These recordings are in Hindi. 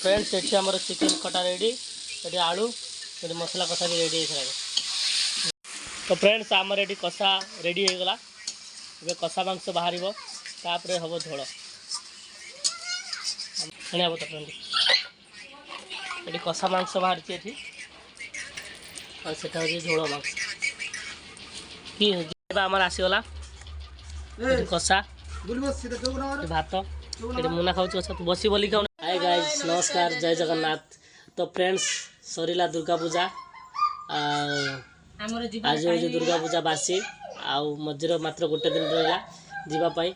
फ्रेंड्स ये आम चिकेन कटा रेडी ये आलू ये मसला कषा भी रेडी है। तो फ्रेंड्स आमर ये कषा रेडी हो गला। ये कषा मांस बाहर तापर हम झोल आने तो फ्रेंड ये कषा मांस बाहर से झोल मांस कि आमर आसीगला कषा भात ये मुना खाऊ तू बस बोली खाऊ। हाय गाइस नमस्कार जय जगन्नाथ। तो फ्रेंड्स सरीला दुर्गा पूजा आज हूँ दुर्गा पूजा बासी आउ मझीर मात्र गोटे दिन रहा जीवाई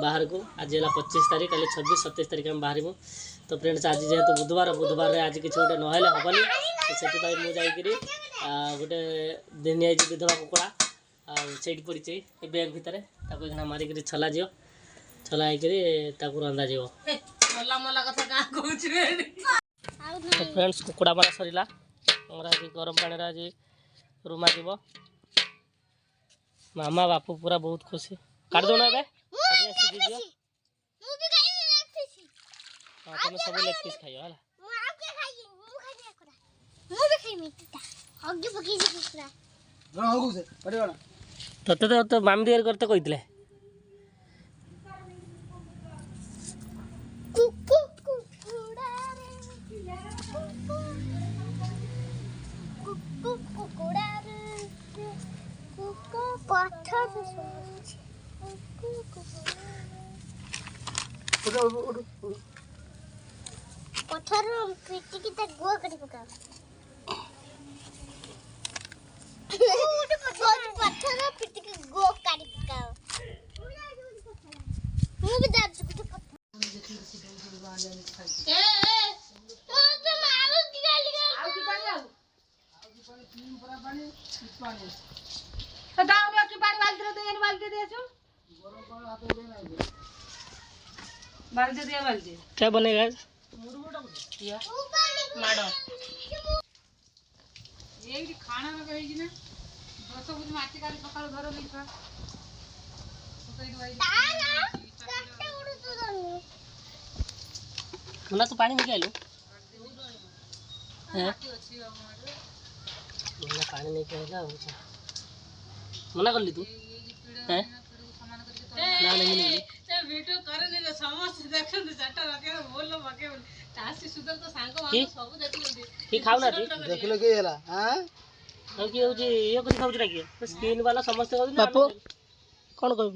बाहर को। आज है 25 तारीख कल 26 27 तारीख में बाहर। तो फ्रेंड्स आज जेहेतु बुधवार आज किसी गोटे नहले हेनी से मुझे गोटे दिन विधवा कुकुड़ा से पड़ी बैग भितर मारिक छला जी छला हो रंधा जी। तो फ्रेंड्स कुकुड़ा मारा सरीला आज गरम पानी आज रुमा जीव मामा बापू पूरा बहुत खुशी काट दो ना तुम सब लेग पीस खाइयो है तते तो मामी दियर करते कहते पत्थर पिटी की तक गोल कर पका पत्थर पिटी की गोल काटी पका मुंह भी दर्द कुछ ए तो मारो दिया लिया आउ की पानी तीन पूरा पानी पानी तो दाऊ में की पानी बाल्टी दे छो गरम पानी हाथ उड़े नहीं बाल्टी क्या बनेगा माडो ये खाना में कही जी ना 10 बजे माटी काली सकाळ घर नहीं था तो कई मुना तो पानी में क्या लो है मुना पानी नहीं कहला मुना कर ली तू हैं ना नहीं मिली वीडियो करने रे समस्त देखन चाटा रखे बोलो बाके तासी सुदर तो सांग मान सब देखले की खाऊ ना देखले के हला हां हम की होजी ये कुछ खाऊ ना की स्किन वाला समस्त कहू ना बापू कौन कहू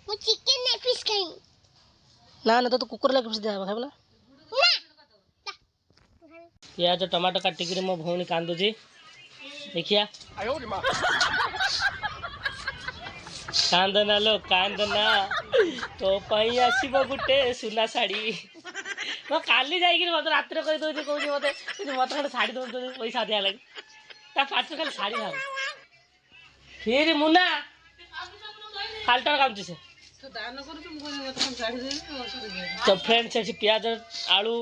वो चिकन ने फिश खाई ना ना तो कुकुर लेग पीस दे खाब ना प्याज टमाटो काटिक मो भौणी कांदुची देखिया कांदना लो कांदना तो पई आसीबो गुटे सुना साड़ी तो काली जाई मत रात कही दे कौन मत मत खंड साड़ी दो पैसा दिया लगे पाँच खाली साड़ी भाग फिर मुना खालटा काम से तो दान करू तुम कोन मत साड़ी दे तो फ्रेंड्स अच्छी प्याज आलू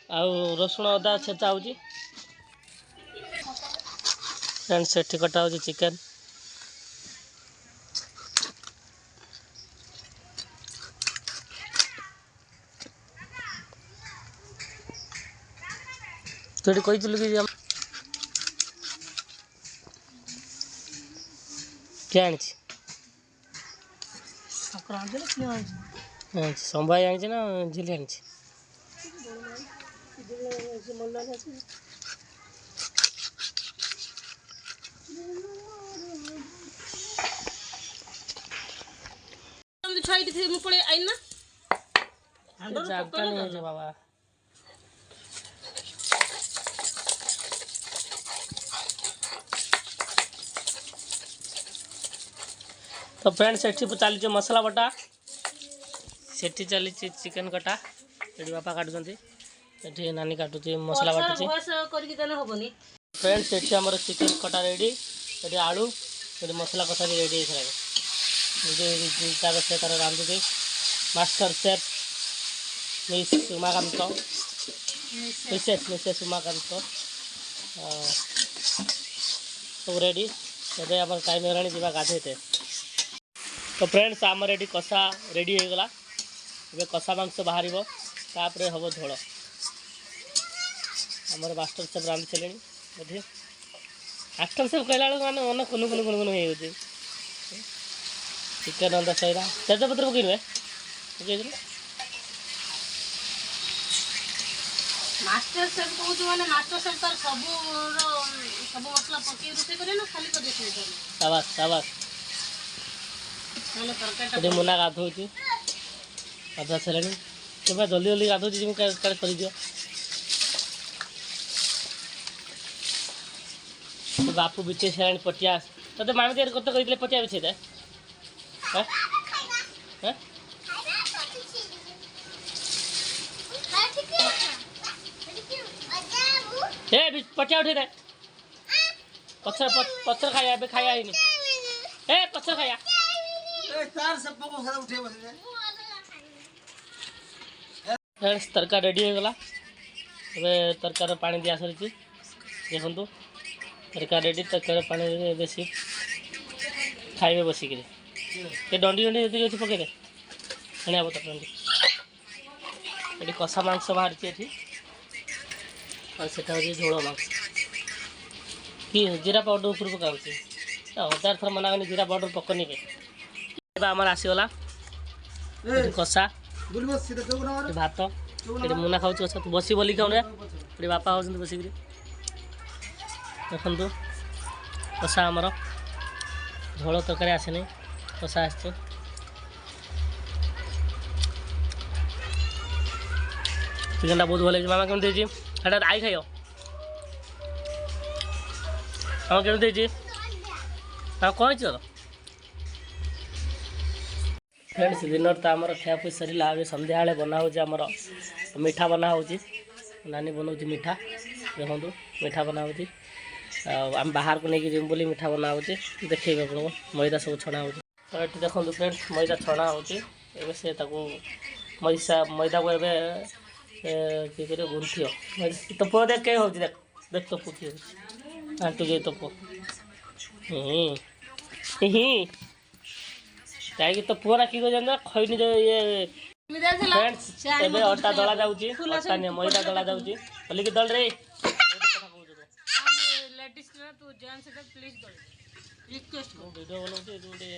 आ रसुण अदा छेचा हो फ्रेंड्स से कटा हो चिकेन तो कही कि क्या आनी संभाई आनी ना झिली आनी छाई थे मुपड़े आई ना जागता नहीं है बाबा। तो फ्रेंड्स सेठी चली मसला बटा सेठी चली चिकेन कटा ये बापा काटुँचे नानी काटुची मसला बाटुची फ्रेंड्स सेठी आमर चिकेन कटा रेडी ये आलू ये मसला कषा भी रेडी है। से तार रांधुचे master chef miss Umakant mrs Umakant सब रेडी एवं आम टाइम होगा जा गाधेते। तो फ्रेंड्स आमर ये कषा रेडी हो गला। ये कषा मांस बाहर तापर हम झोल आमर मास्टर सब रांधि सारे बोधे मास्टर सब कहला माने मन कुनु कुनु कुनु कुनु हो चिकन अंडा सैरा तेजपत्र पकड़े पकड़ मास्टर शेफ कहूँ मैंने मास्टर शेफ तार सब मसला पकई रोषे करे ना खाली कर शाबाश शाबाश ये मुना गाधो गाधा सारे जल्दी जल्दी गाधो जी कर दियो बापू बिछे सारे पटिया तो मामी तैयारी करते कहते पटिया बिछे दे पटिया उठे दे पत्थर पत्थर खाया अबे खाया ही नहीं पत्थर खाया तरका रेडी हो गला तरकार पानी दिया सरी देखु तरका रेडी तरकार पानी बेसी खाइबे बसिक डंडी डंडी जी अच्छी पकड़े आने तो डंडी ये कषा मांस बाहरी और सेटा हूँ झोल मांस कि जीरा पाउडर ऊपर पका हजार थर मना करनी जीरा पाउडर पकनी के आमर आसीगला कषा भात ये मुना खाऊ कषा तू बसी बोली खाऊ ये बापा हो बसिक देखु कषा आमर झोल तरकारी आसे नहीं कषा आस चिकेनटा बहुत भल मामा केमती हटा आई खाइयो हाँ केमती हाँ कौन चल फ्रेंड्स डिनर तो आम खापी सरला अभी संध्या बनाऊँ आमर मीठा बनाऊँ नानी बनाऊँ मीठा देखो मीठा बनाऊँ आम बाहर को लेकिन जिम बोली मीठा बनाऊँ देखे आप मैदा सब छणा हो ये देखो फ्रेंड्स मैदा छणा हो से मैदा को कि करे गुंथियो तो पुआ देख कहीं हो देख देख तो पुथी आंटू जे तो पु कहीं तो पुआ कि जान खैनी जो ये फ्रेंड्स एबे अटा दला जाउची अटा ने मैदा दला जाउची बोली कि दल रे लेडीज ना तू जेंट्स से प्लीज दल रिक्वेस्ट को वीडियो बनाउची जोडे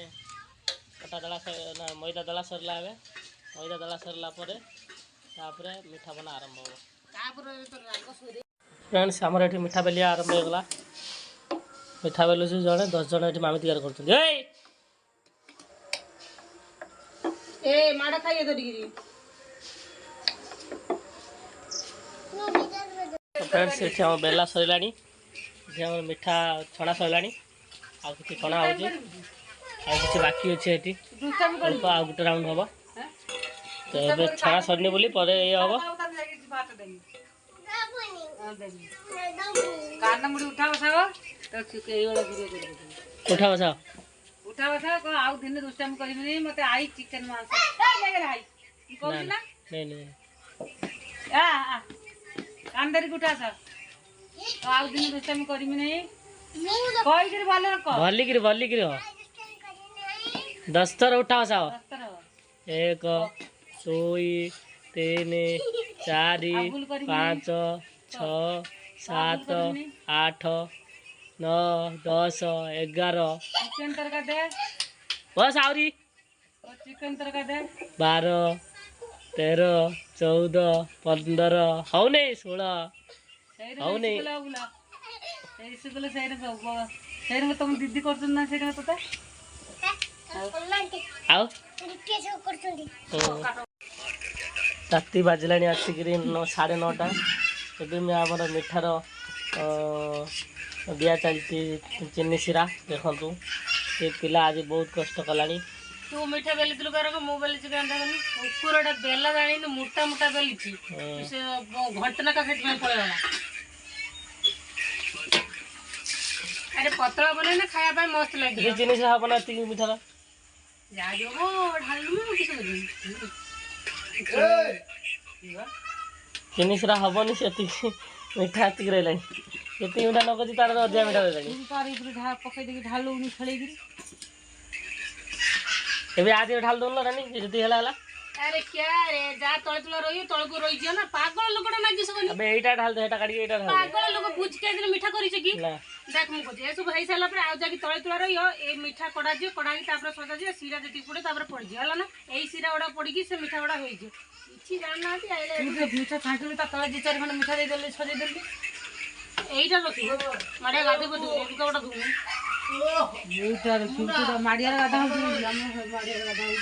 अटा दला ना मैदा दला सरला है मैदा दला सरला परे तापर मीठा बना आरंभ हो फ्रेंड्स आमर ये मीठा बेलिया आरंभ होगा मीठा बेलु से जड़े 10 जन ये मामी तैयार कर माड़ा खाइए फ्रेंड्स ये बेला सरला मीठा छणा सरला आ कि छणा हो बाकी अच्छे अल्प आ गोटे राउंड हम तो ये छणा सरनी बोली पर ये हम उठा बसा उठा बसा उठा बसा को आउ दिन दुष्टाम करबी नहीं मते आई चिकन मांस ले आई कहू ना नहीं नहीं आ कांदरी उठा सा तो आउ दिन दुष्टाम करबी नहीं कोई कर वाले को भल्ली कर हो 10 थर उठा बसा 1 2 3 4 5 6 7 8 9 10 11 चिकन तरका दे बस आवरी चिकन तरका दे 12 13 14 15 हौ नहीं 16 हौ नहीं सही तुम दीदी कर ना सही तो आओ राति बाजला आसिक 9:30 एवं मैं आम मिठार दिया चलती चीनी सिरा देखु ये पिला आज बहुत कष्ट कला तू मीठा बेली मु बेली कुकुर बेला जानी मोटा मोटा बेली घंटना का पड़ेगा अरे पतला बने ना खाया मस्त लगे चीनी सिरा बना मिठार चीनी सिरा हेनी से मीठा एतिक रहा ये मीठा न कर तार अधिका मीठा रहा पकई ढालू खेल आज ढाल दौन रानी जी है अरे क्या रे जा तले तुला रही तले को रही ना पागल लोकटा नागी सबनी अबे एटा ढाल दे एटा काट के एटा ढाल पागल लोक बुझ के दिन मीठा करी कि ना देख मु कहजे ए सब हेई साला पर आ जाकी तले तुला रही ए मीठा कड़ा जे कड़ा की तापर सजा जे सीरा जेती पड़े तापर पड़ जे हला ना एई सीरा ओडा पड़ी कि से मीठा ओडा होई जे इछि जान ना आइले तू मीठा छांटली ता तले 2-4 खंड मीठा दे देले सजे देली एईटा रखी माड़े गादे बदु एका ओडा धुनी एईटा रखी तो माड़िया गादा हो हम माड़िया गादा हो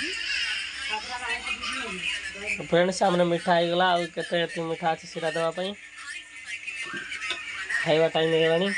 तो फ्रेंड्स सामने मिठा हो गला केते मीठा अच्छे सीरा देवा खाଇବା टाइम ହେଇଗଲାଣି